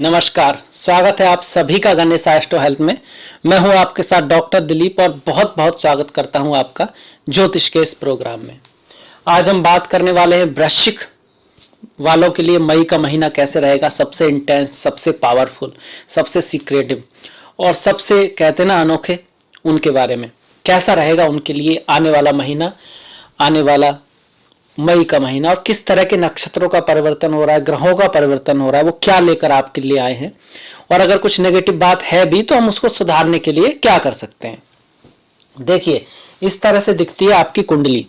नमस्कार, स्वागत है आप सभी का गणेश एस्ट्रो हेल्थ में। मैं हूं आपके साथ डॉक्टर दिलीप और बहुत बहुत स्वागत करता हूं आपका ज्योतिष के इस प्रोग्राम में। आज हम बात करने वाले हैं वृश्चिक वालों के लिए मई का महीना कैसे रहेगा, सबसे इंटेंस, सबसे पावरफुल, सबसे सीक्रेटिव और सबसे कहते ना अनोखे, उनके बारे में कैसा रहेगा उनके लिए आने वाला महीना, आने वाला मई का महीना और किस तरह के नक्षत्रों का परिवर्तन हो रहा है, ग्रहों का परिवर्तन हो रहा है, वो क्या लेकर आपके लिए आए हैं और अगर कुछ नेगेटिव बात है भी तो हम उसको सुधारने के लिए क्या कर सकते हैं। देखिए, इस तरह से दिखती है आपकी कुंडली।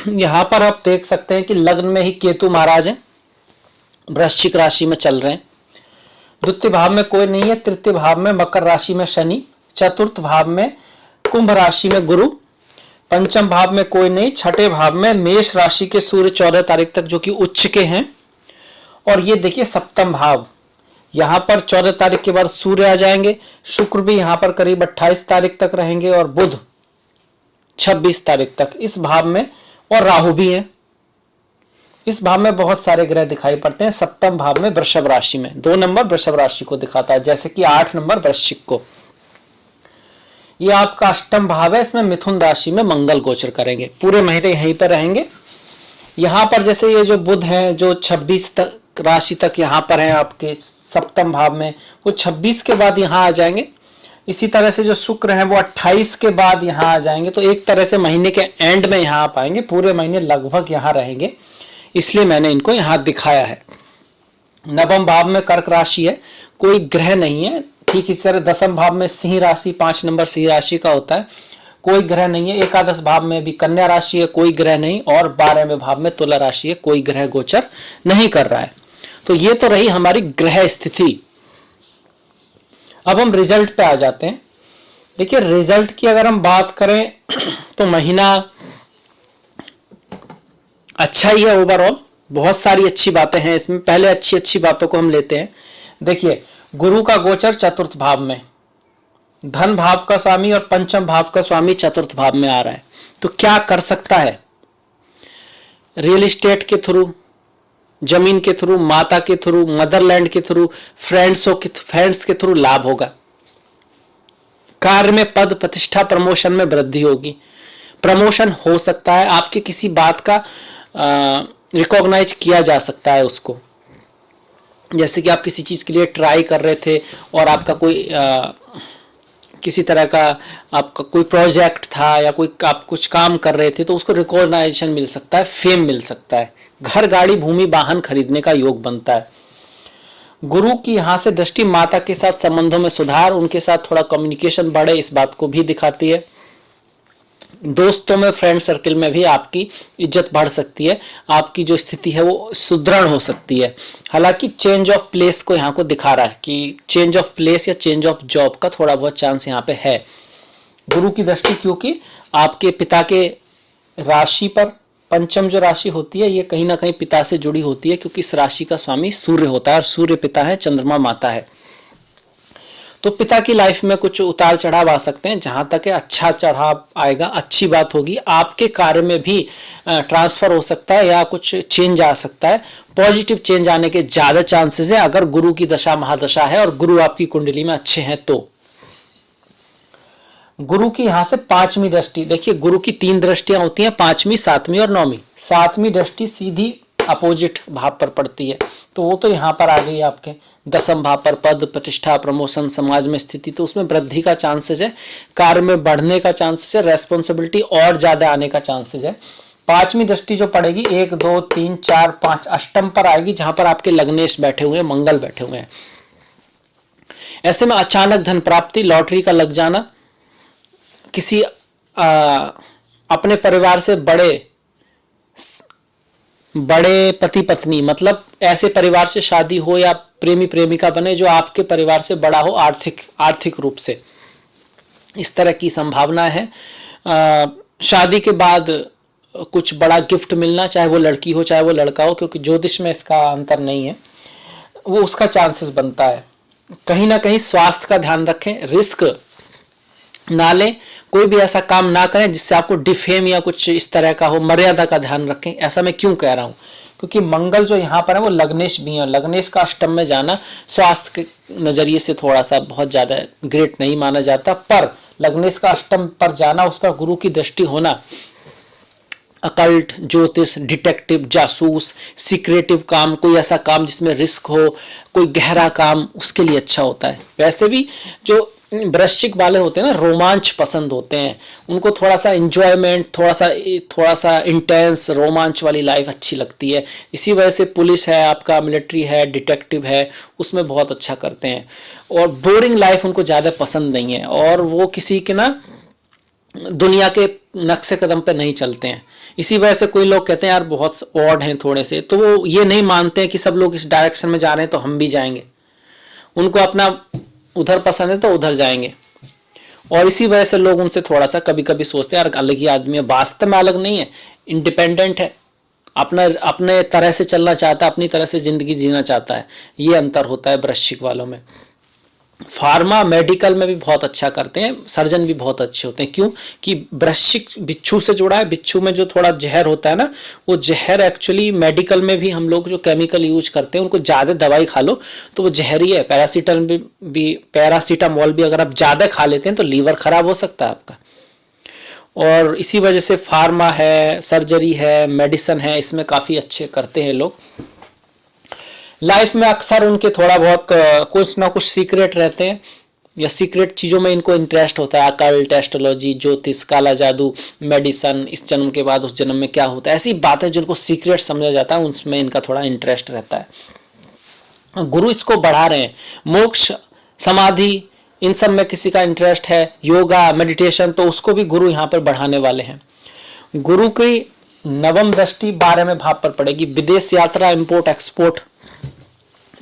यहां पर आप देख सकते हैं कि लग्न में ही केतु महाराज हैं, वृश्चिक राशि में चल रहे हैं। द्वितीय भाव में कोई नहीं है, तृतीय भाव में मकर राशि में शनि, चतुर्थ भाव में कुंभ राशि में गुरु, पंचम भाव में कोई नहीं, छठे भाव में मेष राशि के सूर्य 14 तारीख तक जो कि उच्च के हैं। और ये देखिए सप्तम भाव, यहां पर 14 तारीख के बाद सूर्य आ जाएंगे, शुक्र भी यहां पर करीब 28 तारीख तक रहेंगे और बुध 26 तारीख तक इस भाव में, और राहु भी है इस भाव में। बहुत सारे ग्रह दिखाई पड़ते हैं। सप्तम भाव में वृषभ राशि में 2 नंबर वृषभ राशि को दिखाता है, जैसे कि 8 नंबर वृश्चिक को। ये आपका अष्टम भाव है, इसमें मिथुन राशि में मंगल गोचर करेंगे, पूरे महीने यहीं पर रहेंगे। यहां पर जैसे ये जो बुध हैं जो 26 तक राशि तक यहां पर हैं आपके सप्तम भाव में, वो 26 के बाद यहां आ जाएंगे। इसी तरह से जो शुक्र हैं वो 28 के बाद यहां आ जाएंगे, तो एक तरह से महीने के एंड में यहां आ पाएंगे, पूरे महीने लगभग यहां रहेंगे, इसलिए मैंने इनको यहां दिखाया है। नवम भाव में कर्क राशि है, कोई ग्रह नहीं है। ठीक इस तरह 10वें भाव में सिंह राशि, 5 नंबर सिंह राशि का होता है, कोई ग्रह नहीं है। एकादश भाव में भी कन्या राशि है, कोई ग्रह नहीं। और 12वें भाव में तुला राशि है, कोई ग्रह गोचर नहीं कर रहा है। तो ये तो रही हमारी ग्रह स्थिति। अब हम रिजल्ट पे आ जाते हैं। देखिए, रिजल्ट की अगर हम बात करें तो महीना अच्छा ही है ओवरऑल, बहुत सारी अच्छी बातें हैं इसमें। पहले अच्छी अच्छी बातों को हम लेते हैं। देखिए, गुरु का गोचर चतुर्थ भाव में, धन भाव का स्वामी और पंचम भाव का स्वामी चतुर्थ भाव में आ रहा है, तो क्या कर सकता है? रियल एस्टेट के थ्रू, जमीन के थ्रू, माता के थ्रू, मदरलैंड के थ्रू, फ्रेंड्स के थ्रू लाभ होगा। कार्य में पद प्रतिष्ठा प्रमोशन में वृद्धि होगी। प्रमोशन हो सकता है, आपके किसी बात का रिकॉग्नाइज किया जा सकता है उसको। जैसे कि आप किसी चीज के लिए ट्राई कर रहे थे और आपका कोई किसी तरह का आपका कोई प्रोजेक्ट था या कोई आप कुछ काम कर रहे थे, तो उसको रिकॉग्नाइजेशन मिल सकता है, फेम मिल सकता है। घर, गाड़ी, भूमि, वाहन खरीदने का योग बनता है। गुरु की यहां से दृष्टि माता के साथ संबंधों में सुधार, उनके साथ थोड़ा कम्युनिकेशन बढ़े, इस बात को भी दिखाती है। दोस्तों में, फ्रेंड सर्किल में भी आपकी इज्जत बढ़ सकती है, आपकी जो स्थिति है वो सुदृढ़ हो सकती है। हालांकि चेंज ऑफ प्लेस को यहाँ को दिखा रहा है कि चेंज ऑफ प्लेस या चेंज ऑफ जॉब का थोड़ा बहुत चांस यहाँ पे है। गुरु की दृष्टि, क्योंकि आपके पिता के राशि पर, पंचम जो राशि होती है ये कहीं ना कहीं पिता से जुड़ी होती है, क्योंकि इस राशि का स्वामी सूर्य होता है और सूर्य पिता है, चंद्रमा माता है। तो पिता की लाइफ में कुछ उतार चढ़ाव आ सकते हैं। जहां तक है अच्छा चढ़ाव आएगा, अच्छी बात होगी। आपके कार्य में भी ट्रांसफर हो सकता है या कुछ चेंज आ सकता है। पॉजिटिव चेंज आने के ज्यादा चांसेस है अगर गुरु की दशा महादशा है और गुरु आपकी कुंडली में अच्छे हैं तो। गुरु की यहां से 5वीं दृष्टि, देखिए गुरु की 3 दृष्टियां होती हैं, 5वीं, 7वीं और 9वीं। 7वीं दृष्टि सीधी अपोजिट भाव पर पड़ती है, तो वो तो यहां पर आ गई आपके 10वें भाव पर। पद प्रतिष्ठा प्रमोशन, समाज में स्थिति, तो उसमें वृद्धि का चांसेस है, कार्य में बढ़ने का चांसेस है, रेस्पॉन्सिबिलिटी और ज्यादा आने का चांसेस है। 5वीं दृष्टि जो पड़ेगी 1, 2, 3, 4, 5 अष्टम पर आएगी, जहां पर आपके लग्नेश बैठे हुए हैं, मंगल बैठे हुए हैं। ऐसे में अचानक धन प्राप्ति, लॉटरी का लग जाना, किसी अपने परिवार से बड़े पति पत्नी, मतलब ऐसे परिवार से शादी हो या प्रेमी प्रेमिका बने जो आपके परिवार से बड़ा हो आर्थिक रूप से, इस तरह की संभावना है। शादी के बाद कुछ बड़ा गिफ्ट मिलना, चाहे वो लड़की हो चाहे वो लड़का हो, क्योंकि ज्योतिष में इसका अंतर नहीं है, वो उसका चांसेस बनता है। कहीं ना कहीं स्वास्थ्य का ध्यान रखें, रिस्क ना लें, कोई भी ऐसा काम ना करें जिससे आपको डिफेम या कुछ इस तरह का हो। मर्यादा का ध्यान रखें। ऐसा मैं क्यों कह रहा हूं? क्योंकि मंगल जो यहाँ पर है वो लग्नेश भी है। लग्नेश का अष्टम में जाना स्वास्थ्य के नजरिए से थोड़ा सा बहुत ज्यादा ग्रेट नहीं माना जाता, पर लग्नेश का अष्टम पर जाना, उस पर गुरु की दृष्टि होना अकल्ट, ज्योतिष, डिटेक्टिव, जासूस, सीक्रेटिव काम, कोई ऐसा काम जिसमें रिस्क हो, कोई गहरा काम, उसके लिए अच्छा होता है। वैसे भी जो वृश्चिक वाले होते हैं ना, रोमांच पसंद होते हैं, उनको थोड़ा सा इंजॉयमेंट, थोड़ा सा इंटेंस रोमांच वाली लाइफ अच्छी लगती है। इसी वजह से पुलिस है आपका, मिलिट्री है, डिटेक्टिव है, उसमें बहुत अच्छा करते हैं। और बोरिंग लाइफ उनको ज़्यादा पसंद नहीं है, और वो किसी के ना दुनिया के नक्शे कदम पे नहीं चलते हैं। इसी वजह से कोई लोग कहते हैं यार बहुत ऑड हैं थोड़े से, तो वो ये नहीं मानते हैं कि सब लोग इस डायरेक्शन में जा रहे हैं तो हम भी जाएंगे। उनको अपना उधर पसंद है तो उधर जाएंगे। और इसी वजह से लोग उनसे थोड़ा सा कभी कभी सोचते हैं यार अलग ही आदमी है। वास्तव में अलग नहीं है, इंडिपेंडेंट है, अपना अपने तरह से चलना चाहता है, अपनी तरह से जिंदगी जीना चाहता है। ये अंतर होता है वृश्चिक वालों में। फार्मा मेडिकल में भी बहुत अच्छा करते हैं, सर्जन भी बहुत अच्छे होते हैं। क्यों कि वृश्चिक बिच्छू से जुड़ा है। बिच्छू में जो थोड़ा जहर होता है ना, वो जहर एक्चुअली मेडिकल में भी हम लोग जो केमिकल यूज करते हैं, उनको ज़्यादा दवाई खा लो तो वो जहरी है। पैरासीटामोल भी अगर आप ज़्यादा खा लेते हैं तो लीवर खराब हो सकता है आपका। और इसी वजह से फार्मा है, सर्जरी है, मेडिसिन है, इसमें काफ़ी अच्छे करते हैं लोग। लाइफ में अक्सर उनके थोड़ा बहुत कुछ ना कुछ सीक्रेट रहते हैं, या सीक्रेट चीज़ों में इनको इंटरेस्ट होता है। अकल्ट, एस्ट्रोलॉजी, ज्योतिष, काला जादू, मेडिसन, इस जन्म के बाद उस जन्म में क्या होता है, ऐसी बातें जिनको सीक्रेट समझा जाता है, उनमें इनका थोड़ा इंटरेस्ट रहता है। गुरु इसको बढ़ा रहे हैं। मोक्ष, समाधि, इन सब में किसी का इंटरेस्ट है, योगा, मेडिटेशन, तो उसको भी गुरु यहाँ पर बढ़ाने वाले हैं। गुरु की नवम दृष्टि 12वें भाव पर पड़ेगी। विदेश यात्रा, इंपोर्ट एक्सपोर्ट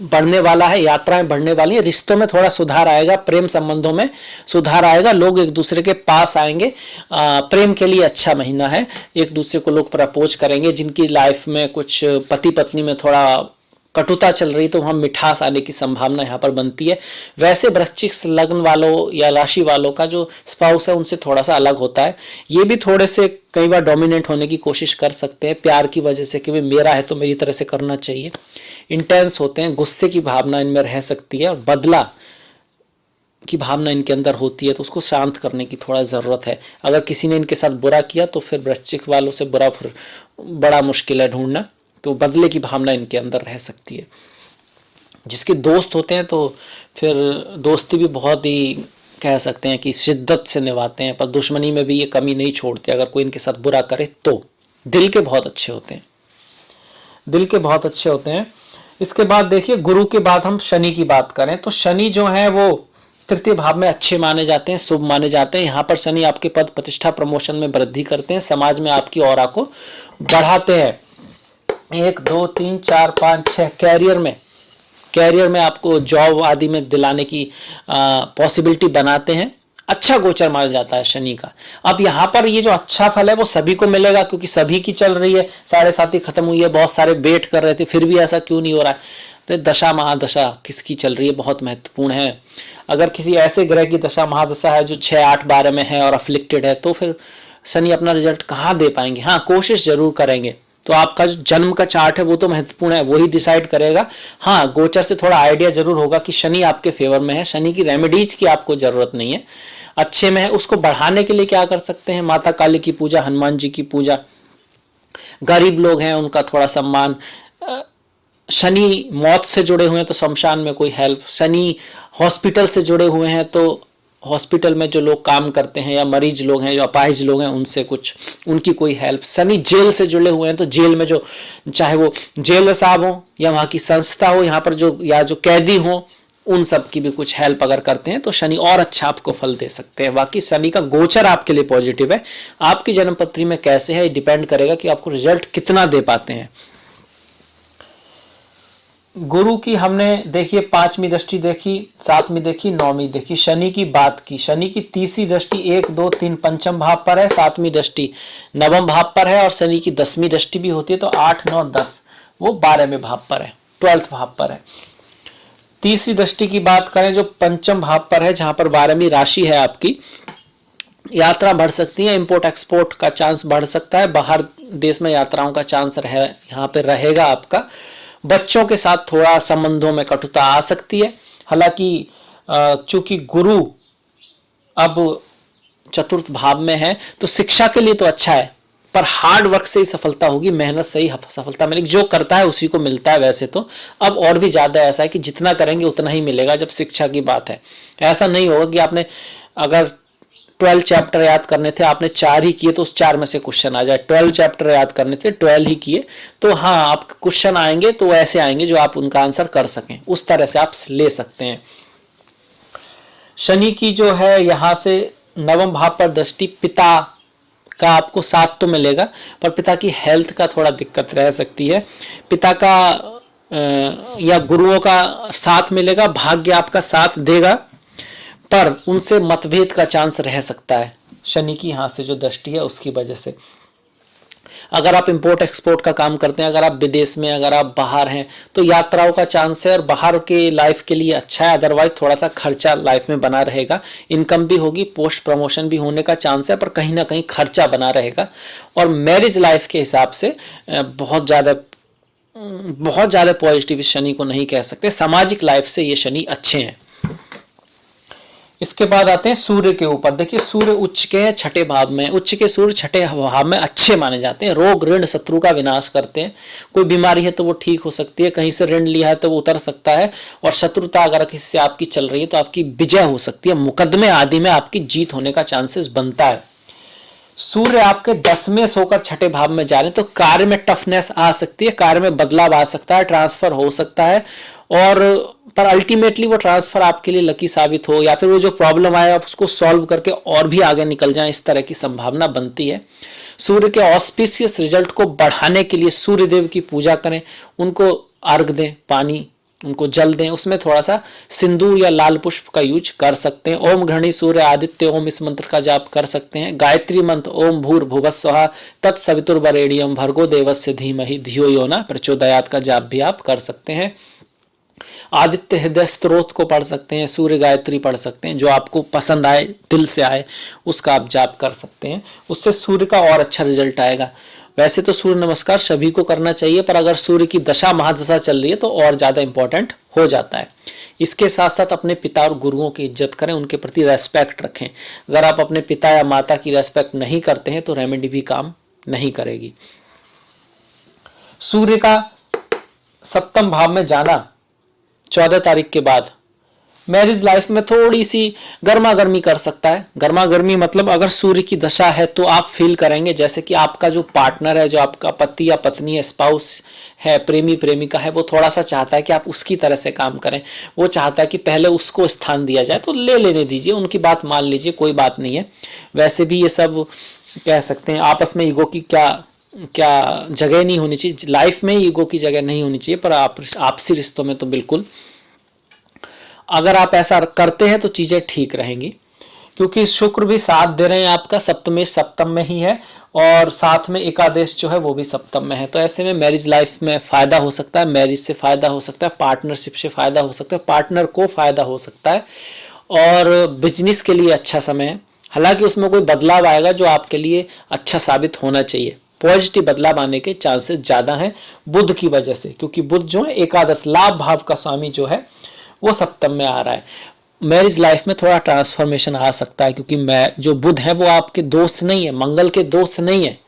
बढ़ने वाला है, यात्राएं बढ़ने वाली है, रिश्तों में थोड़ा सुधार आएगा, प्रेम संबंधों में सुधार आएगा, लोग एक दूसरे के पास आएंगे। प्रेम के लिए अच्छा महीना है, एक दूसरे को लोग प्रपोज करेंगे। जिनकी लाइफ में कुछ पति पत्नी में थोड़ा कटुता चल रही तो वहाँ मिठास आने की संभावना यहाँ पर बनती है। वैसे वृश्चिक लग्न वालों या राशि वालों का जो स्पाउस है उनसे थोड़ा सा अलग होता है। ये भी थोड़े से कई बार डोमिनेट होने की कोशिश कर सकते हैं प्यार की वजह से कि भाई मेरा है तो मेरी तरह से करना चाहिए। इंटेंस होते हैं, गुस्से की भावना इनमें रह सकती है, और बदला की भावना इनके अंदर होती है, तो उसको शांत करने की थोड़ा ज़रूरत है। अगर किसी ने इनके साथ बुरा किया तो फिर वृश्चिक वालों से बुरा फिर बड़ा मुश्किल है ढूंढना, तो बदले की भावना इनके अंदर रह सकती है। जिसके दोस्त होते हैं तो फिर दोस्ती भी बहुत ही कह सकते हैं कि शिद्दत से निभाते हैं, पर दुश्मनी में भी ये कमी नहीं छोड़ते अगर कोई इनके साथ बुरा करे तो। दिल के बहुत अच्छे होते हैं, दिल के बहुत अच्छे होते हैं। इसके बाद देखिए, गुरु के बाद हम शनि की बात करें तो शनि जो है वो तृतीय भाव में अच्छे माने जाते हैं, शुभ माने जाते हैं। यहाँ पर शनि आपके पद प्रतिष्ठा प्रमोशन में वृद्धि करते हैं, समाज में आपकी ऑरा को बढ़ाते हैं। 1 2 3 4 5 6 कैरियर में आपको जॉब आदि में दिलाने की पॉसिबिलिटी बनाते हैं। अच्छा गोचर माना जाता है शनि का। अब यहाँ पर ये जो अच्छा फल है वो सभी को मिलेगा, क्योंकि सभी की चल रही है। 7.5 खत्म हुई है, बहुत सारे वेट कर रहे थे, फिर भी ऐसा क्यों नहीं हो रहा है। दशा महादशा किसकी चल रही है बहुत महत्वपूर्ण है। अगर किसी ऐसे ग्रह की दशा महादशा है जो 6 8 12 में है और अफ्लिक्टेड है, तो फिर शनि अपना रिजल्ट कहाँ दे पाएंगे। हाँ, कोशिश जरूर करेंगे। तो आपका जो जन्म का चार्ट है वो तो महत्वपूर्ण है, वही डिसाइड करेगा। हाँ, गोचर से थोड़ा आइडिया जरूर होगा कि शनि आपके फेवर में है। शनि की रेमेडीज की आपको जरूरत नहीं है, अच्छे में है। उसको बढ़ाने के लिए क्या कर सकते हैं, माता काली की पूजा, हनुमान जी की पूजा, गरीब लोग हैं उनका थोड़ा सम्मान। शनि मौत से जुड़े हुए हैं तो शमशान में कोई हेल्प, शनि हॉस्पिटल से जुड़े हुए हैं तो हॉस्पिटल में जो लोग काम करते हैं या मरीज लोग हैं, जो अपाहिज लोग हैं, उनसे कुछ उनकी कोई हेल्प। शनि जेल से जुड़े हुए हैं तो जेल में जो, चाहे वो जेल साहब हो या वहाँ की संस्था हो, यहाँ पर जो या जो कैदी हो, उन सब की भी कुछ हेल्प अगर करते हैं तो शनि और अच्छा आपको फल दे सकते हैं। बाकी शनि का गोचर आपके लिए पॉजिटिव है। आपकी जन्मपत्री में कैसे है डिपेंड करेगा कि आपको रिजल्ट कितना दे पाते हैं। गुरु की हमने देखिए 5वीं दृष्टि देखी, 7वीं देखी, 9वीं देखी। शनि की बात की, शनि की तीसरी दृष्टि 1 2 3 पंचम भाव पर है, 7वीं दृष्टि नवम भाव पर है, और शनि की 10वीं दृष्टि भी होती है तो 8 9 10 वो 12वें भाव पर है, 12th भाव पर है। तीसरी दृष्टि की बात करें जो पंचम भाव पर है, जहां पर 12वीं राशि है आपकी, यात्रा बढ़ सकती है, इंपोर्ट एक्सपोर्ट का चांस बढ़ सकता है, बाहर देश में यात्राओं का चांस यहाँ पे रहेगा आपका। बच्चों के साथ थोड़ा संबंधों में कटुता आ सकती है। हालांकि चूंकि गुरु अब चतुर्थ भाव में है तो शिक्षा के लिए तो अच्छा है, पर हार्ड वर्क से ही सफलता होगी, मेहनत से ही सफलता मिलेगी। जो करता है उसी को मिलता है। वैसे तो अब और भी ज्यादा ऐसा है कि जितना करेंगे उतना ही मिलेगा जब शिक्षा की बात है। ऐसा नहीं होगा कि आपने अगर 12 चैप्टर याद करने थे, आपने 4 ही किए तो उस 4 में से क्वेश्चन आ जाए। 12 चैप्टर याद करने थे, 12 ही किए तो हाँ आप क्वेश्चन आएंगे तो ऐसे आएंगे जो आप उनका आंसर कर सकें, उस तरह से आप ले सकते हैं। शनि की जो है यहाँ से नवम भाव पर दृष्टि, पिता का आपको साथ तो मिलेगा पर पिता की हेल्थ का थोड़ा दिक्कत रह सकती है। पिता का या गुरुओं का साथ मिलेगा, भाग्य आपका साथ देगा, पर उनसे मतभेद का चांस रह सकता है शनि की यहाँ से जो दृष्टि है उसकी वजह से। अगर आप इंपोर्ट एक्सपोर्ट का काम करते हैं, अगर आप विदेश में, अगर आप बाहर हैं तो यात्राओं का चांस है और बाहर के लाइफ के लिए अच्छा है। अदरवाइज थोड़ा सा खर्चा लाइफ में बना रहेगा। इनकम भी होगी, पोस्ट प्रमोशन भी होने का चांस है, पर कहीं ना कहीं खर्चा बना रहेगा। और मैरिज लाइफ के हिसाब से बहुत ज़्यादा पॉजिटिव शनि को नहीं कह सकते। सामाजिक लाइफ से ये शनि अच्छे हैं। इसके बाद आते हैं सूर्य के ऊपर। देखिए सूर्य उच्च के हैं, छठे भाव में। उच्च के सूर्य छठे भाव में अच्छे माने जाते हैं, रोग ऋण शत्रु का विनाश करते हैं। कोई बीमारी है तो वो ठीक हो सकती है, कहीं से ऋण लिया है तो वो उतर सकता है, और शत्रुता अगर किसी से आपकी चल रही है तो आपकी विजय हो सकती है, मुकदमे आदि में आपकी जीत होने का चांसेस बनता है। सूर्य आपके 10वें होकर छठे भाव में जा रहे हैं तो कार्य में टफनेस आ सकती है, कार्य में बदलाव आ सकता है, ट्रांसफर हो सकता है, और पर अल्टीमेटली वो ट्रांसफर आपके लिए लकी साबित हो, या फिर वो जो प्रॉब्लम आए आप उसको सॉल्व करके और भी आगे निकल जाएं, इस तरह की संभावना बनती है। सूर्य के ऑस्पिशियस रिजल्ट को बढ़ाने के लिए सूर्य देव की पूजा करें, उनको अर्घ दें, पानी उनको जल दें, उसमें थोड़ा सा सिंदूर या लाल पुष्प का यूज कर सकते हैं। ओम घृणी सूर्य आदित्य ओम, इस मंत्र का जाप कर सकते हैं। गायत्री मंत्र ओम भूर भुवस्वः तत्सवितुर्वरेण्यम भर्गो देवस्य धीमहि धियो यो न प्रचोदयात् का जाप भी आप कर सकते हैं। आदित्य हृदय स्त्रोत को पढ़ सकते हैं, सूर्य गायत्री पढ़ सकते हैं, जो आपको पसंद आए, दिल से आए उसका आप जाप कर सकते हैं, उससे सूर्य का और अच्छा रिजल्ट आएगा। वैसे तो सूर्य नमस्कार सभी को करना चाहिए, पर अगर सूर्य की दशा महादशा चल रही है तो और ज्यादा इंपॉर्टेंट हो जाता है। इसके साथ साथ अपने पिता और गुरुओं की इज्जत करें, उनके प्रति रेस्पेक्ट रखें। अगर आप अपने पिता या माता की रेस्पेक्ट नहीं करते हैं तो रेमेडी भी काम नहीं करेगी। सूर्य का सप्तम भाव में जाना 14 तारीख के बाद मैरिज लाइफ में थोड़ी सी गर्मा गर्मी कर सकता है। गर्मा गर्मी मतलब अगर सूर्य की दशा है तो आप फील करेंगे जैसे कि आपका जो पार्टनर है, जो आपका पति या पत्नी है, स्पाउस है, प्रेमी प्रेमिका है, वो थोड़ा सा चाहता है कि आप उसकी तरह से काम करें। वो चाहता है कि पहले उसको स्थान दिया जाए, तो ले लेने दीजिए, उनकी बात मान लीजिए, कोई बात नहीं है। वैसे भी ये सब कह सकते हैं आपस में ईगो की क्या जगह नहीं होनी चाहिए, लाइफ में ईगो की जगह नहीं होनी चाहिए, पर आपसी रिश्तों में तो बिल्कुल। अगर आप ऐसा करते हैं तो चीजें ठीक रहेंगी, क्योंकि शुक्र भी साथ दे रहे हैं आपका, सप्तमेश सप्तम में ही है, और साथ में एकादश जो है वो भी सप्तम में है। तो ऐसे में मैरिज लाइफ में फायदा हो सकता है, मैरिज से फायदा हो सकता है, पार्टनरशिप से फायदा हो सकता है, पार्टनर को फायदा हो सकता है, और बिजनेस के लिए अच्छा समय है। हालांकि उसमें कोई बदलाव आएगा जो आपके लिए अच्छा साबित होना चाहिए, पॉजिटिव बदलाव आने के चांसेस ज्यादा हैं बुध की वजह से, क्योंकि बुध जो है एकादश लाभ भाव का स्वामी जो है वो सप्तम में आ रहा है। मैरिज लाइफ में थोड़ा ट्रांसफॉर्मेशन आ सकता है, क्योंकि मैं जो बुध है वो आपके दोस्त नहीं है, मंगल के दोस्त नहीं है,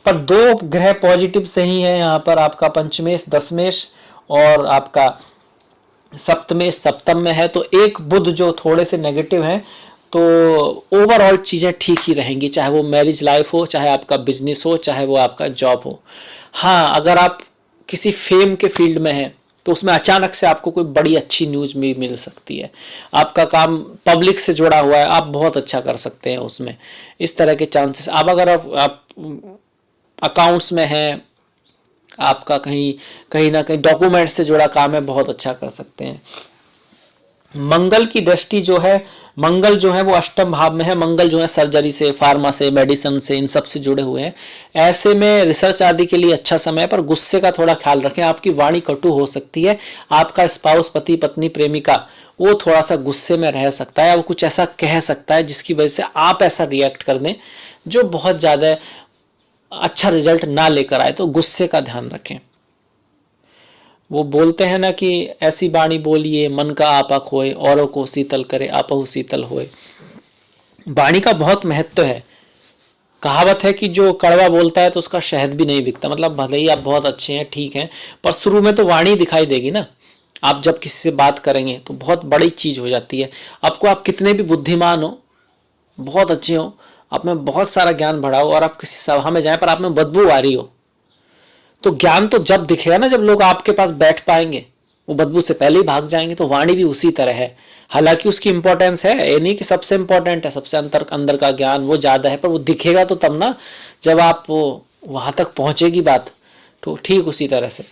पर दो ग्रह पॉजिटिव से ही है यहाँ पर, आपका पंचमेश दसमेश और आपका सप्तमेश सप्तम में है। तो एक बुध जो थोड़े से नेगेटिव हैं, तो ओवरऑल चीजें ठीक ही रहेंगी, चाहे वो मैरिज लाइफ हो, चाहे आपका बिजनेस हो, चाहे वो आपका जॉब हो। हाँ, अगर आप किसी फेम के फील्ड में हैं तो उसमें अचानक से आपको कोई बड़ी अच्छी न्यूज भी मिल सकती है। आपका काम पब्लिक से जुड़ा हुआ है, आप बहुत अच्छा कर सकते हैं उसमें, इस तरह के चांसेस। अब अगर आप अकाउंट्स में हैं, आपका कहीं ना कहीं डॉक्यूमेंट से जुड़ा काम है, बहुत अच्छा कर सकते हैं। मंगल की दृष्टि जो है, मंगल जो है वो अष्टम भाव में है। मंगल जो है सर्जरी से, फार्मा से, मेडिसिन से, इन सब से जुड़े हुए हैं। ऐसे में रिसर्च आदि के लिए अच्छा समय है, पर गुस्से का थोड़ा ख्याल रखें। आपकी वाणी कटु हो सकती है। आपका स्पाउस, पति पत्नी, प्रेमिका, वो थोड़ा सा गुस्से में रह सकता है, वो कुछ ऐसा कह सकता है जिसकी वजह से आप ऐसा रिएक्ट कर दें जो बहुत ज़्यादा अच्छा रिजल्ट ना लेकर आए। तो गुस्से का ध्यान रखें। वो बोलते हैं ना कि ऐसी बाणी बोलिए मन का आपा खोए, औरों को शीतल करे आपहु शीतल होए। बाणी का बहुत महत्व है। कहावत है कि जो कड़वा बोलता है तो उसका शहद भी नहीं बिकता। मतलब भले ही आप बहुत अच्छे हैं, ठीक हैं, पर शुरू में तो वाणी दिखाई देगी ना। आप जब किसी से बात करेंगे तो बहुत बड़ी चीज हो जाती है। आपको, आप कितने भी बुद्धिमान हो, बहुत अच्छे हो, आप में बहुत सारा ज्ञान बढ़ा हो, और आप किसी सभा में जाए पर आप में बदबू आ रही हो, तो ज्ञान तो जब दिखेगा ना, जब लोग आपके पास बैठ पाएंगे। वो बदबू से पहले ही भाग जाएंगे। तो वाणी भी उसी तरह है। हालांकि उसकी इंपॉर्टेंस है, ये नहीं कि सबसे इंपॉर्टेंट है, सबसे अंतर अंदर का ज्ञान वो ज्यादा है, पर वो दिखेगा तो तब ना, जब आप वो वहां तक पहुंचेगी बात। तो ठीक उसी तरह से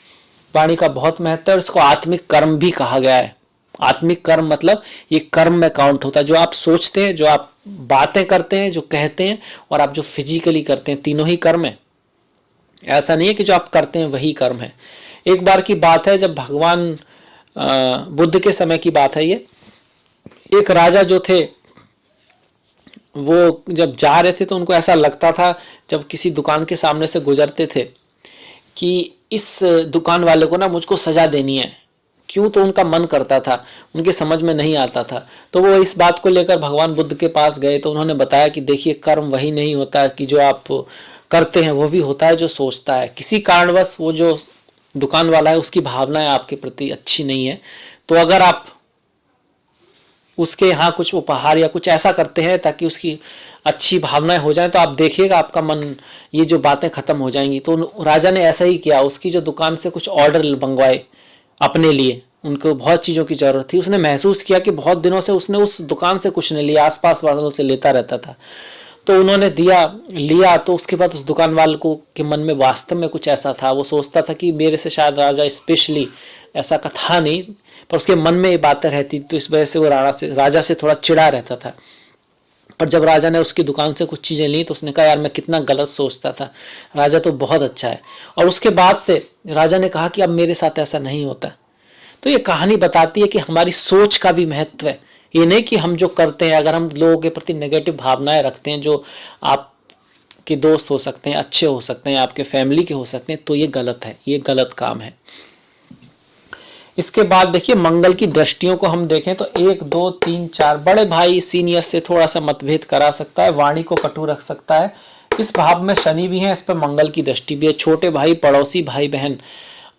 वाणी का बहुत महत्व है। और इसको आत्मिक कर्म भी कहा गया है। आत्मिक कर्म मतलब ये कर्म में काउंट होता है। जो आप सोचते हैं, जो आप बातें करते हैं, जो कहते हैं, और आप जो फिजिकली करते हैं, तीनों ही कर्म है। ऐसा नहीं है कि जो आप करते हैं वही कर्म है। एक बार की बात है, जब भगवान बुद्ध के समय की बात है ये, एक राजा जो थे वो जब जा रहे थे तो उनको ऐसा लगता था, जब किसी दुकान के सामने से गुजरते थे, कि इस दुकान वाले को ना मुझको सजा देनी है। क्यों? तो उनका मन करता था, उनके समझ में नहीं आता था। तो वो इस बात को लेकर भगवान बुद्ध के पास गए। तो उन्होंने बताया कि देखिए, कर्म वही नहीं होता कि जो आप करते हैं, वो भी होता है जो सोचता है। किसी कारणवश वो जो दुकान वाला है उसकी भावनाएं आपके प्रति अच्छी नहीं है, तो अगर आप उसके यहाँ कुछ उपहार या कुछ ऐसा करते हैं ताकि उसकी अच्छी भावनाएं हो जाएं, तो आप देखिएगा आपका मन, ये जो बातें खत्म हो जाएंगी। तो राजा ने ऐसा ही किया। उसकी जो दुकान से कुछ ऑर्डर मंगवाए अपने लिए, उनको बहुत चीज़ों की जरूरत थी। उसने महसूस किया कि बहुत दिनों से उसने उस दुकान से कुछ नहीं लिया, आसपास वालों से लेता रहता था। तो उन्होंने दिया, लिया। तो उसके बाद उस दुकान वाले को के मन में वास्तव में कुछ ऐसा था, वो सोचता था कि मेरे से शायद राजा स्पेशली ऐसा का था नहीं, पर उसके मन में ये बातें रहती। तो इस वजह से वो राजा से थोड़ा चिढ़ा रहता था। पर जब राजा ने उसकी दुकान से कुछ चीज़ें ली तो उसने कहा, यार मैं कितना गलत सोचता था, राजा तो बहुत अच्छा है। और उसके बाद से राजा ने कहा कि अब मेरे साथ ऐसा नहीं होता। तो ये कहानी बताती है कि हमारी सोच का भी महत्व है। ये नहीं कि हम जो करते हैं, अगर हम लोगों के प्रति नेगेटिव भावनाएं रखते हैं, जो आपके दोस्त हो सकते हैं, अच्छे हो सकते हैं, आपके फैमिली के हो सकते हैं, तो ये गलत है, ये गलत काम है। इसके बाद देखिए, मंगल की दृष्टियों को हम देखें तो 1 2 3 4। बड़े भाई सीनियर से थोड़ा सा मतभेद करा सकता है, वाणी को कटु रख सकता है। इस भाव में शनि भी है, इस पर मंगल की दृष्टि भी है। छोटे भाई, पड़ोसी भाई बहन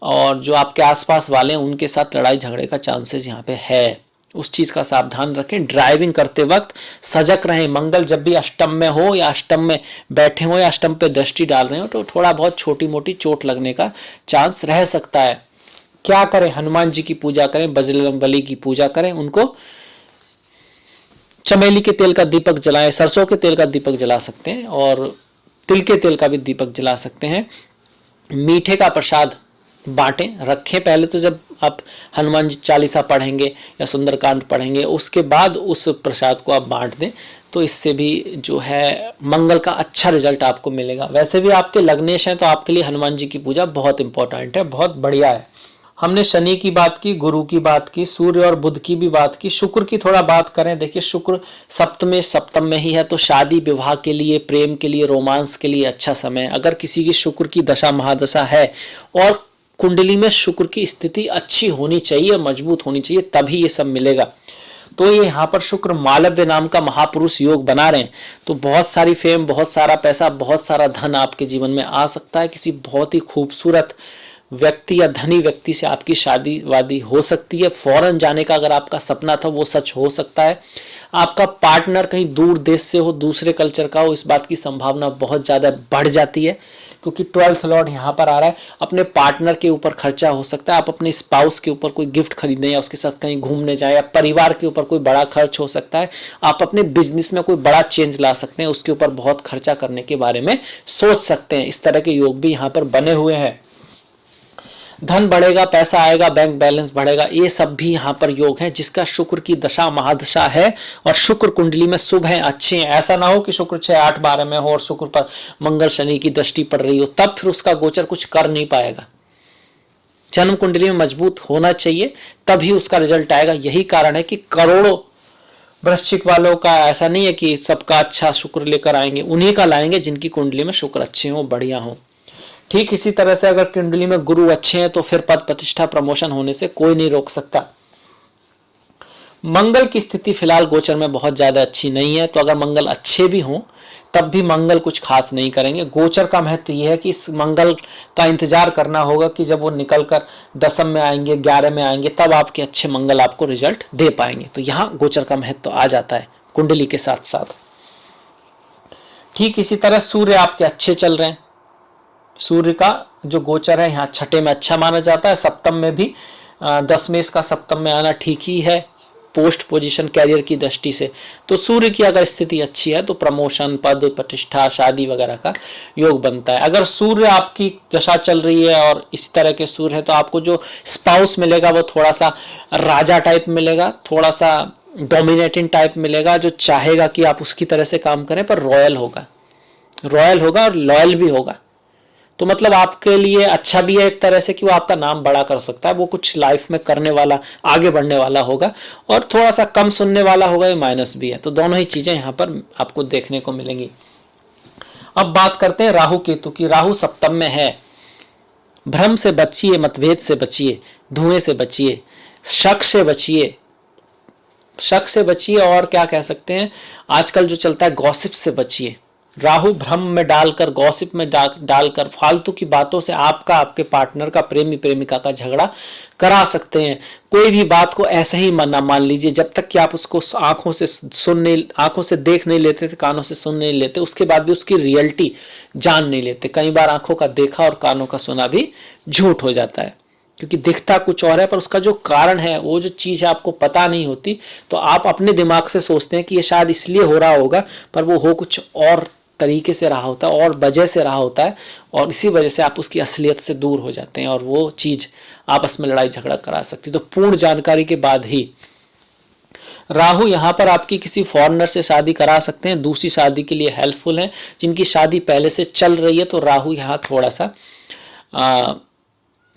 और जो आपके आसपास वाले हैं, उनके साथ लड़ाई झगड़े का चांसेस यहाँ पे है। उस चीज़ का सावधान रखें। ड्राइविंग करते वक्त सजग रहें। मंगल जब भी अष्टम में हो या अष्टम में बैठे हो या अष्टम पे दृष्टि डाल रहे हो, तो थोड़ा बहुत छोटी मोटी चोट लगने का चांस रह सकता है। क्या करें? हनुमान जी की पूजा करें, बजरंगबली की पूजा करें, उनको चमेली के तेल का दीपक जलाएं, सरसों के तेल का दीपक जला सकते हैं, और तिल के तेल का भी दीपक जला सकते हैं। मीठे का प्रसाद बांटें, रखें। पहले तो जब आप हनुमान जी चालीसा पढ़ेंगे या सुंदरकांड पढ़ेंगे, उसके बाद उस प्रसाद को आप बांट दें, तो इससे भी जो है मंगल का अच्छा रिजल्ट आपको मिलेगा। वैसे भी आपके लग्नेश हैं, तो आपके लिए हनुमान जी की पूजा बहुत इंपॉर्टेंट है, बहुत बढ़िया है। हमने शनि की बात की, गुरु की बात की, सूर्य और बुध की भी बात की। शुक्र की थोड़ा बात करें। देखिए, शुक्र सप्तम में ही है, तो शादी विवाह के लिए, प्रेम के लिए, रोमांस के लिए अच्छा समय। अगर किसी की शुक्र की दशा महादशा है और कुंडली में शुक्र की स्थिति अच्छी होनी चाहिए, मजबूत होनी चाहिए, तभी ये सब मिलेगा। तो ये यहाँ पर शुक्र मालव्य नाम का महापुरुष योग बना रहे हैं, तो बहुत सारी फेम, बहुत सारा पैसा, बहुत सारा धन आपके जीवन में आ सकता है। किसी बहुत ही खूबसूरत व्यक्ति या धनी व्यक्ति से आपकी शादी वादी हो सकती है। फॉरेन जाने का अगर आपका सपना था, वो सच हो सकता है। आपका पार्टनर कहीं दूर देश से हो, दूसरे कल्चर का हो, इस बात की संभावना बहुत ज़्यादा बढ़ जाती है, क्योंकि 12th लॉर्ड यहाँ पर आ रहा है। अपने पार्टनर के ऊपर खर्चा हो सकता है। आप अपने स्पाउस के ऊपर कोई गिफ्ट खरीदें या उसके साथ कहीं घूमने जाएं, या परिवार के ऊपर कोई बड़ा खर्च हो सकता है। आप अपने बिजनेस में कोई बड़ा चेंज ला सकते हैं, उसके ऊपर बहुत खर्चा करने के बारे में सोच सकते हैं। इस तरह के योग भी यहाँ पर बने हुए हैं। धन बढ़ेगा, पैसा आएगा, बैंक बैलेंस बढ़ेगा, ये सब भी यहाँ पर योग है जिसका शुक्र की दशा महादशा है और शुक्र कुंडली में शुभ है, अच्छे हैं। ऐसा ना हो कि शुक्र 6, 8, 12 में हो और शुक्र पर मंगल शनि की दृष्टि पड़ रही हो, तब फिर उसका गोचर कुछ कर नहीं पाएगा। जन्म कुंडली में मजबूत होना चाहिए, तभी उसका रिजल्ट आएगा। यही कारण है कि करोड़ों वृश्चिक वालों का ऐसा नहीं है कि सबका अच्छा शुक्र लेकर आएंगे, उन्हीं का लाएंगे जिनकी कुंडली में शुक्र अच्छे हो, बढ़िया हो। ठीक इसी तरह से अगर कुंडली में गुरु अच्छे हैं तो फिर पद प्रतिष्ठा प्रमोशन होने से कोई नहीं रोक सकता। मंगल की स्थिति फिलहाल गोचर में बहुत ज्यादा अच्छी नहीं है, तो अगर मंगल अच्छे भी हों तब भी मंगल कुछ खास नहीं करेंगे। गोचर का महत्व यह है कि इस मंगल का इंतजार करना होगा कि जब वो निकल कर दशम में आएंगे, 11 में आएंगे, तब आपके अच्छे मंगल आपको रिजल्ट दे पाएंगे। तो यहाँ गोचर का महत्व आ जाता है कुंडली के साथ साथ। ठीक इसी तरह सूर्य आपके अच्छे चल रहे हैं, सूर्य का जो गोचर है यहाँ छठे में अच्छा माना जाता है, सप्तम में भी 10वें इसका सप्तम में आना ठीक ही है पोस्ट पोजीशन कैरियर की दृष्टि से। तो सूर्य की अगर स्थिति अच्छी है तो प्रमोशन, पद प्रतिष्ठा, शादी वगैरह का योग बनता है। अगर सूर्य आपकी दशा चल रही है और इस तरह के सूर्य है तो आपको जो स्पाउस मिलेगा वो थोड़ा सा राजा टाइप मिलेगा, थोड़ा सा डोमिनेटिंग टाइप मिलेगा, जो चाहेगा कि आप उसकी तरह से काम करें, पर रॉयल होगा, रॉयल होगा और लॉयल भी होगा। तो मतलब आपके लिए अच्छा भी है एक तरह से कि वो आपका नाम बड़ा कर सकता है, वो कुछ लाइफ में करने वाला, आगे बढ़ने वाला होगा, और थोड़ा सा कम सुनने वाला होगा, ये माइनस भी है। तो दोनों ही चीजें यहाँ पर आपको देखने को मिलेंगी। अब बात करते हैं राहु केतु की। राहु सप्तम में है। भ्रम से बचिए, मतभेद से बचिए, धुएं से बचिए, शक से बचिए, शक से बचिए, और क्या कह सकते हैं आजकल जो चलता है गॉसिप से बचिए। राहु भ्रम में डालकर, गॉसिप में डालकर फालतू की बातों से आपका, आपके पार्टनर का, प्रेमी प्रेमिका का झगड़ा करा सकते हैं। कोई भी बात को ऐसे ही ना मान लीजिए, जब तक कि आप उसको आंखों से देख नहीं लेते थे, कानों से सुन नहीं लेते, उसके बाद भी उसकी रियलिटी जान नहीं लेते। कई बार आंखों का देखा और कानों का सुना भी झूठ हो जाता है, क्योंकि दिखता कुछ और है पर उसका जो कारण है, वो जो चीज है आपको पता नहीं होती। तो आप अपने दिमाग से सोचते हैं कि ये शायद इसलिए हो रहा होगा, पर वो हो कुछ और तरीके से रहा होता है और वजह से रहा होता है, और इसी वजह से आप उसकी असलियत से दूर हो जाते हैं और वो चीज आपस में लड़ाई झगड़ा करा सकती है। तो पूर्ण जानकारी के बाद ही राहु यहाँ पर आपकी किसी फॉरेनर से शादी करा सकते हैं, दूसरी शादी के लिए हेल्पफुल है। जिनकी शादी पहले से चल रही है तो राहु यहाँ थोड़ा सा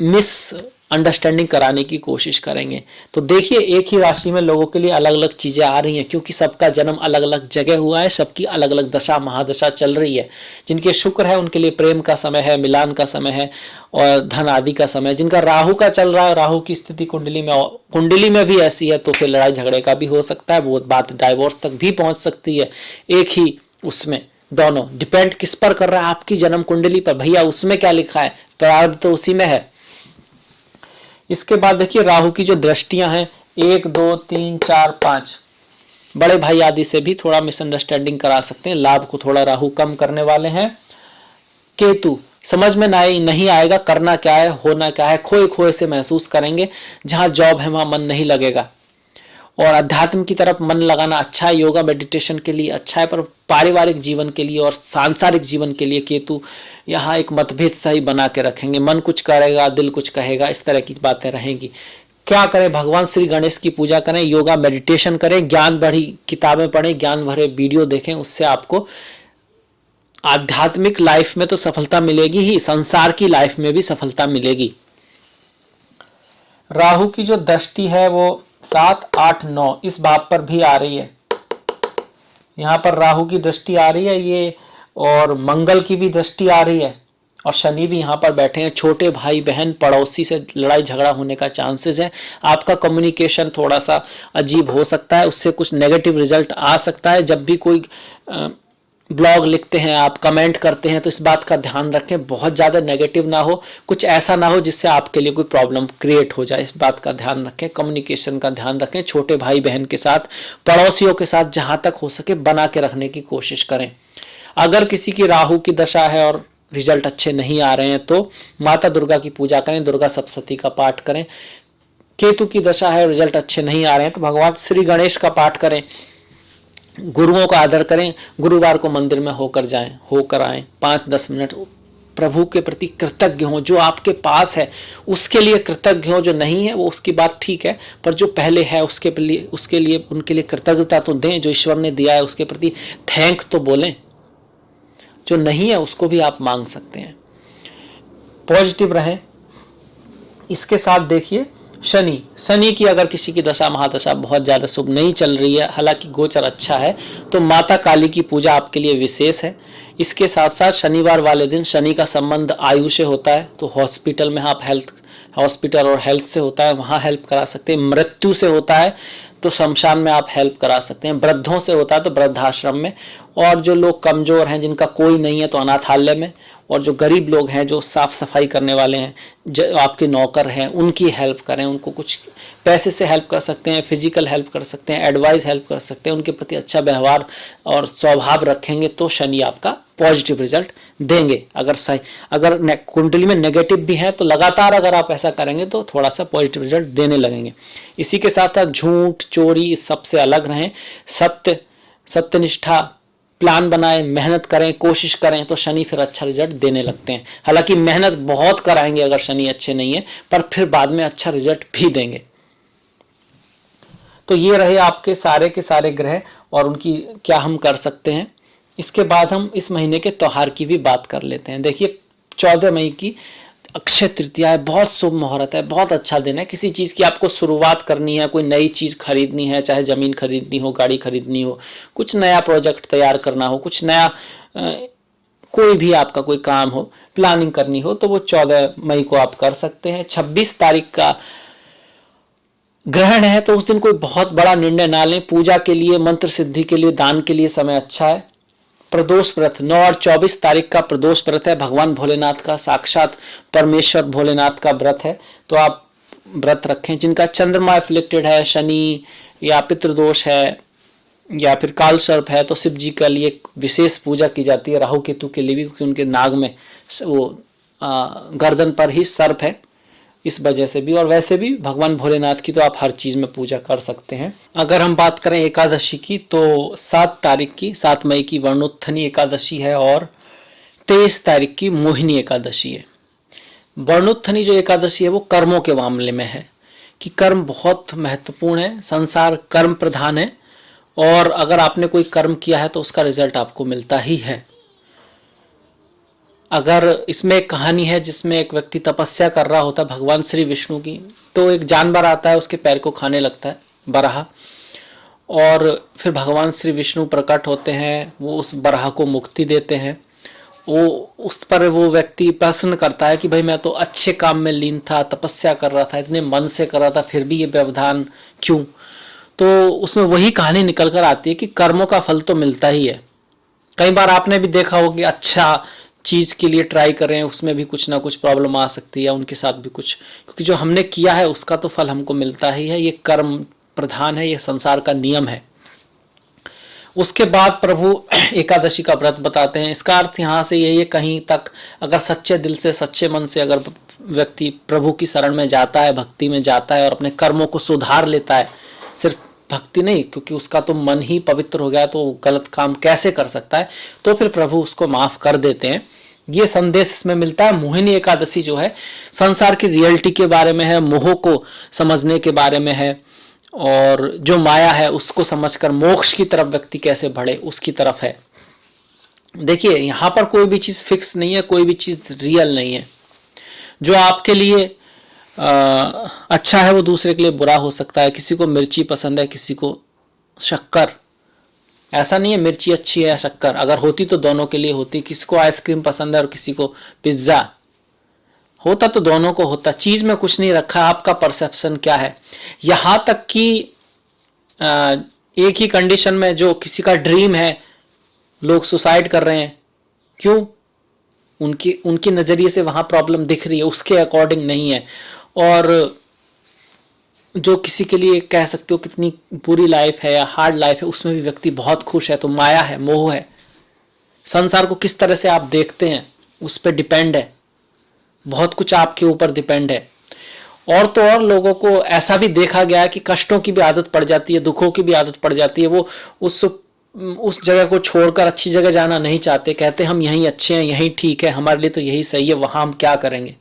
मिस अंडरस्टैंडिंग कराने की कोशिश करेंगे। तो देखिए, एक ही राशि में लोगों के लिए अलग अलग चीजें आ रही हैं, क्योंकि सबका जन्म अलग अलग जगह हुआ है, सबकी अलग अलग दशा महादशा चल रही है। जिनके शुक्र है उनके लिए प्रेम का समय है, मिलान का समय है और धन आदि का समय। जिनका राहु का चल रहा है, राहु की स्थिति कुंडली में भी ऐसी है, तो फिर लड़ाई झगड़े का भी हो सकता है, वो बात डाइवोर्स तक भी पहुंच सकती है। एक ही उसमें दोनों डिपेंड किस पर कर रहा है, आपकी जन्म कुंडली पर। भैया उसमें क्या लिखा है, प्रारब्ध तो उसी में है। इसके बाद देखिए राहु की जो दृष्टियां हैं, 1, 2, 3, 4, 5, बड़े भाई आदि से भी थोड़ा मिसअंडरस्टैंडिंग करा सकते हैं। लाभ को थोड़ा राहु कम करने वाले हैं। केतु समझ में नहीं आएगा करना क्या है, होना क्या है, खोए खोए से महसूस करेंगे। जहां जॉब है वहां मन नहीं लगेगा, और अध्यात्म की तरफ मन लगाना अच्छा है, योगा मेडिटेशन के लिए अच्छा है, पर पारिवारिक जीवन के लिए और सांसारिक जीवन के लिए केतु यहाँ एक मतभेद सही बना के रखेंगे। मन कुछ करेगा, दिल कुछ कहेगा, इस तरह की बातें रहेंगी। क्या करें, भगवान श्री गणेश की पूजा करें, योगा मेडिटेशन करें, ज्ञान भरी किताबें पढ़ें, ज्ञान भरे वीडियो देखें। उससे आपको आध्यात्मिक लाइफ में तो सफलता मिलेगी ही, संसार की लाइफ में भी सफलता मिलेगी। राहु की जो दृष्टि है वो 7, 8, 9 इस भाव पर भी आ रही है। यहाँ पर राहु की दृष्टि आ रही है ये, और मंगल की भी दृष्टि आ रही है, और शनि भी यहाँ पर बैठे हैं। छोटे भाई बहन पड़ोसी से लड़ाई झगड़ा होने का चांसेस है। आपका कम्युनिकेशन थोड़ा सा अजीब हो सकता है, उससे कुछ नेगेटिव रिजल्ट आ सकता है। जब भी कोई ब्लॉग लिखते हैं, आप कमेंट करते हैं, तो इस बात का ध्यान रखें, बहुत ज़्यादा नेगेटिव ना हो, कुछ ऐसा ना हो जिससे आपके लिए कोई प्रॉब्लम क्रिएट हो जाए। इस बात का ध्यान रखें, कम्युनिकेशन का ध्यान रखें। छोटे भाई बहन के साथ, पड़ोसियों के साथ जहाँ तक हो सके बना के रखने की कोशिश करें। अगर किसी की राहु की दशा है और रिजल्ट अच्छे नहीं आ रहे हैं तो माता दुर्गा की पूजा करें, दुर्गा सप्तशती का पाठ करें। केतु की दशा है और रिजल्ट अच्छे नहीं आ रहे हैं तो भगवान श्री गणेश का पाठ करें, गुरुओं का आदर करें, गुरुवार को मंदिर में होकर आएं, 5-10 मिनट प्रभु के प्रति कृतज्ञ हो, जो आपके पास है उसके लिए कृतज्ञ हो, जो नहीं है वो उसकी बात ठीक है, पर जो पहले है उसके लिए उनके लिए कृतज्ञता तो दें, जो ईश्वर ने दिया है उसके प्रति थैंक तो बोलें, जो नहीं है उसको भी आप मांग सकते हैं। पॉजिटिव रहें। इसके साथ देखिए शनि की अगर किसी की दशा महादशा बहुत ज़्यादा शुभ नहीं चल रही है, हालांकि गोचर अच्छा है, तो माता काली की पूजा आपके लिए विशेष है। इसके साथ साथ शनिवार वाले दिन शनि का संबंध आयु से होता है, तो हॉस्पिटल में आप हॉस्पिटल और हेल्थ से होता है, वहाँ हेल्प करा सकते हैं। मृत्यु से होता है तो शमशान में आप हेल्प करा सकते हैं। वृद्धों से होता है तो वृद्धाश्रम में, और जो लोग कमज़ोर हैं जिनका कोई नहीं है तो अनाथालय में, और जो गरीब लोग हैं जो साफ़ सफाई करने वाले हैं, जो आपके नौकर हैं, उनकी हेल्प करें। उनको कुछ पैसे से हेल्प कर सकते हैं, फिजिकल हेल्प कर सकते हैं, एडवाइस हेल्प कर सकते हैं। उनके प्रति अच्छा व्यवहार और स्वभाव रखेंगे तो शनि आपका पॉजिटिव रिजल्ट देंगे। अगर कुंडली में नेगेटिव भी है तो लगातार अगर आप ऐसा करेंगे तो थोड़ा सा पॉजिटिव रिजल्ट देने लगेंगे। इसी के साथ साथ झूठ चोरी सबसे अलग रहें, सत्यनिष्ठा, प्लान बनाएं, मेहनत करें, कोशिश करें तो शनि फिर अच्छा रिजल्ट देने लगते हैं। हालांकि मेहनत बहुत कराएंगे अगर शनि अच्छे नहीं है, पर फिर बाद में अच्छा रिजल्ट भी देंगे। तो ये रहे आपके सारे के सारे ग्रह और उनकी क्या हम कर सकते हैं। इसके बाद हम इस महीने के त्योहार की भी बात कर लेते हैं। देखिए 14 मई की अक्षय तृतीया है, बहुत शुभ मुहूर्त है, बहुत अच्छा दिन है। किसी चीज़ की आपको शुरुआत करनी है, कोई नई चीज़ खरीदनी है, चाहे ज़मीन खरीदनी हो, गाड़ी खरीदनी हो, कुछ नया प्रोजेक्ट तैयार करना हो, कुछ नया कोई भी आपका कोई काम हो, प्लानिंग करनी हो, तो वो 14 मई को आप कर सकते हैं। 26 तारीख का ग्रहण है, तो उस दिन कोई बहुत बड़ा निर्णय ना लें। पूजा के लिए, मंत्र सिद्धि के लिए, दान के लिए समय अच्छा है। प्रदोष व्रत 9 और 24 तारीख का प्रदोष व्रत है, भगवान भोलेनाथ का, साक्षात परमेश्वर भोलेनाथ का व्रत है, तो आप व्रत रखें। जिनका चंद्रमा एफ्लिक्टेड है, शनि या पितृदोष है या फिर काल सर्प है, तो शिव जी के लिए विशेष पूजा की जाती है। राहु केतु के लिए भी, क्योंकि उनके नाग में वो गर्दन पर ही सर्प है, इस वजह से भी। और वैसे भी भगवान भोलेनाथ की तो आप हर चीज़ में पूजा कर सकते हैं। अगर हम बात करें एकादशी की, तो 7 मई की वर्णोत्थनी एकादशी है और 23 तारीख की मोहिनी एकादशी है। वर्णोत्थनी जो एकादशी है वो कर्मों के मामले में है कि कर्म बहुत महत्वपूर्ण है, संसार कर्म प्रधान है, और अगर आपने कोई कर्म किया है तो उसका रिजल्ट आपको मिलता ही है। अगर इसमें एक कहानी है जिसमें एक व्यक्ति तपस्या कर रहा होता है भगवान श्री विष्णु की, तो एक जानवर आता है उसके पैर को खाने लगता है, बराह, और फिर भगवान श्री विष्णु प्रकट होते हैं, वो उस बराह को मुक्ति देते हैं। वो उस पर वो व्यक्ति प्रश्न करता है कि भाई मैं तो अच्छे काम में लीन था, तपस्या कर रहा था, इतने मन से कर रहा था, फिर भी ये व्यवधान क्यों? तो उसमें वही कहानी निकल कर आती है कि कर्मों का फल तो मिलता ही है। कई बार आपने भी देखा होगा कि अच्छा चीज़ के लिए ट्राई करें, उसमें भी कुछ ना कुछ प्रॉब्लम आ सकती है, उनके साथ भी कुछ, क्योंकि जो हमने किया है उसका तो फल हमको मिलता ही है। ये कर्म प्रधान है, ये संसार का नियम है। उसके बाद प्रभु एकादशी का व्रत बताते हैं। इसका अर्थ यहाँ से यही है, कहीं तक अगर सच्चे दिल से, सच्चे मन से अगर व्यक्ति प्रभु की शरण में जाता है, भक्ति में जाता है और अपने कर्मों को सुधार लेता है, सिर्फ भक्ति नहीं, क्योंकि उसका तो मन ही पवित्र हो गया तो गलत काम कैसे कर सकता है, तो फिर प्रभु उसको माफ कर देते हैं। ये संदेश इसमें मिलता है। मोहिनी एकादशी जो है संसार की रियलिटी के बारे में है, मोह को समझने के बारे में है, और जो माया है उसको समझकर मोक्ष की तरफ व्यक्ति कैसे बढ़े उसकी तरफ है। देखिए यहाँ पर कोई भी चीज़ फिक्स नहीं है, कोई भी चीज़ रियल नहीं है। जो आपके लिए अच्छा है वो दूसरे के लिए बुरा हो सकता है। किसी को मिर्ची पसंद है, किसी को शक्कर। ऐसा नहीं है मिर्ची अच्छी है या शक्कर, अगर होती तो दोनों के लिए होती। किसी को आइसक्रीम पसंद है और किसी को पिज्ज़ा, होता तो दोनों को होता। चीज़ में कुछ नहीं रखा, आपका परसेप्शन क्या है। यहाँ तक कि एक ही कंडीशन में जो किसी का ड्रीम है, लोग सुसाइड कर रहे हैं, क्यों? उनकी नज़रिए से वहाँ प्रॉब्लम दिख रही है, उसके अकॉर्डिंग नहीं है। और जो किसी के लिए कह सकते हो कितनी बुरी लाइफ है या हार्ड लाइफ है, उसमें भी व्यक्ति बहुत खुश है, तो माया है, मोह है। संसार को किस तरह से आप देखते हैं उस पर डिपेंड है, बहुत कुछ आपके ऊपर डिपेंड है। और तो और लोगों को ऐसा भी देखा गया है कि कष्टों की भी आदत पड़ जाती है, दुखों की भी आदत पड़ जाती है। वो उस उस जगह को छोड़कर अच्छी जगह जाना नहीं चाहते, कहते हम यहीं अच्छे हैं, यहीं ठीक है, हमारे लिए तो यही सही है, वहां हम क्या करेंगे।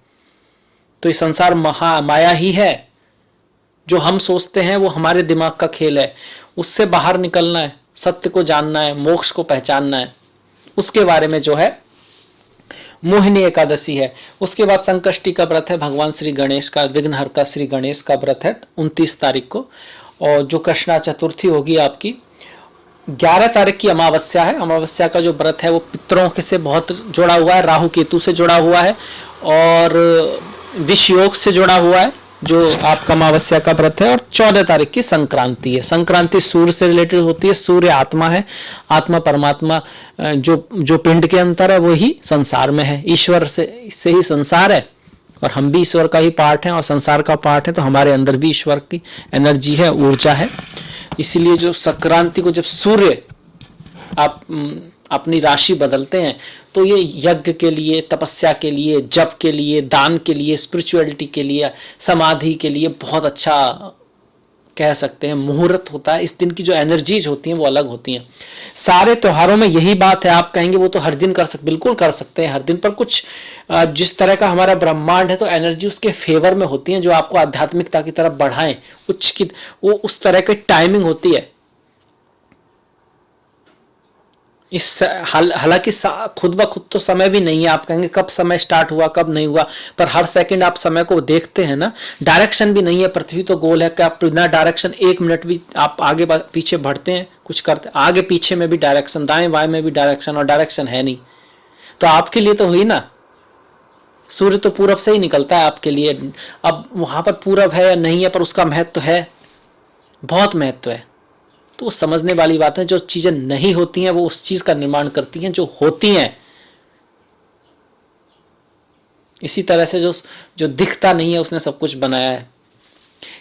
तो ये संसार माया ही है। जो हम सोचते हैं वो हमारे दिमाग का खेल है। उससे बाहर निकलना है, सत्य को जानना है, मोक्ष को पहचानना है, उसके बारे में जो है मोहिनी एकादशी है। उसके बाद संकष्टी का व्रत है, भगवान श्री गणेश का, विघ्नहर्ता श्री गणेश का व्रत है 29 तारीख को। और जो कृष्णा चतुर्थी होगी आपकी 11 तारीख की अमावस्या है। अमावस्या का जो व्रत है वो पितरों के से बहुत जुड़ा हुआ है, राहु केतु से जुड़ा हुआ है और विष योग से जुड़ा हुआ है जो आपका अमावस्या का व्रत है। और 14 तारीख की संक्रांति है। संक्रांति सूर्य से रिलेटेड होती है। सूर्य आत्मा है, आत्मा परमात्मा जो पिंड के अंतर है वही संसार में है। ईश्वर से ही संसार है और हम भी ईश्वर का ही पार्ट हैं और संसार का पार्ट है, तो हमारे अंदर भी ईश्वर की एनर्जी है, ऊर्जा है। इसीलिए जो संक्रांति को जब सूर्य आप अपनी राशि बदलते हैं तो ये यज्ञ के लिए, तपस्या के लिए, जप के लिए, दान के लिए, स्पिरिचुअलिटी के लिए, समाधि के लिए बहुत अच्छा कह सकते हैं मुहूर्त होता है। इस दिन की जो एनर्जीज होती हैं वो अलग होती हैं। सारे त्योहारों में यही बात है। आप कहेंगे वो तो हर दिन बिल्कुल कर सकते हैं हर दिन, पर कुछ जिस तरह का हमारा ब्रह्मांड है तो एनर्जी उसके फेवर में होती है जो आपको आध्यात्मिकता की तरफ बढ़ाएं, उच्च की, वो उस तरह की टाइमिंग होती है। इस हालांकि खुद ब खुद तो समय भी नहीं है। आप कहेंगे कब समय स्टार्ट हुआ कब नहीं हुआ, पर हर सेकंड आप समय को देखते हैं ना। डायरेक्शन भी नहीं है, पृथ्वी तो गोल है कि आप बिना डायरेक्शन 1 मिनट भी आप आगे पीछे बढ़ते हैं, कुछ करते, आगे पीछे में भी डायरेक्शन, दाएं बाएं में भी डायरेक्शन, और डायरेक्शन है नहीं। तो आपके लिए तो हुई ना, सूर्य तो पूरब से ही निकलता है आपके लिए। अब वहां पर पूरब है या नहीं है, पर उसका महत्व है, बहुत महत्व है। तो समझने वाली बात है, जो चीजें नहीं होती हैं वो उस चीज का निर्माण करती हैं जो होती हैं। इसी तरह से जो दिखता नहीं है उसने सब कुछ बनाया है।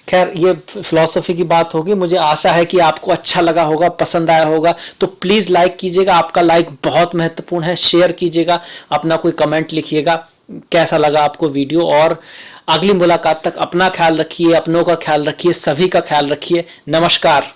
खैर, ये फिलॉसफी की बात होगी। मुझे आशा है कि आपको अच्छा लगा होगा, पसंद आया होगा। तो प्लीज लाइक कीजिएगा, आपका लाइक बहुत महत्वपूर्ण है। शेयर कीजिएगा, अपना कोई कमेंट लिखिएगा कैसा लगा आपको वीडियो। और अगली मुलाकात तक अपना ख्याल रखिए, अपनों का ख्याल रखिए, सभी का ख्याल रखिए। नमस्कार।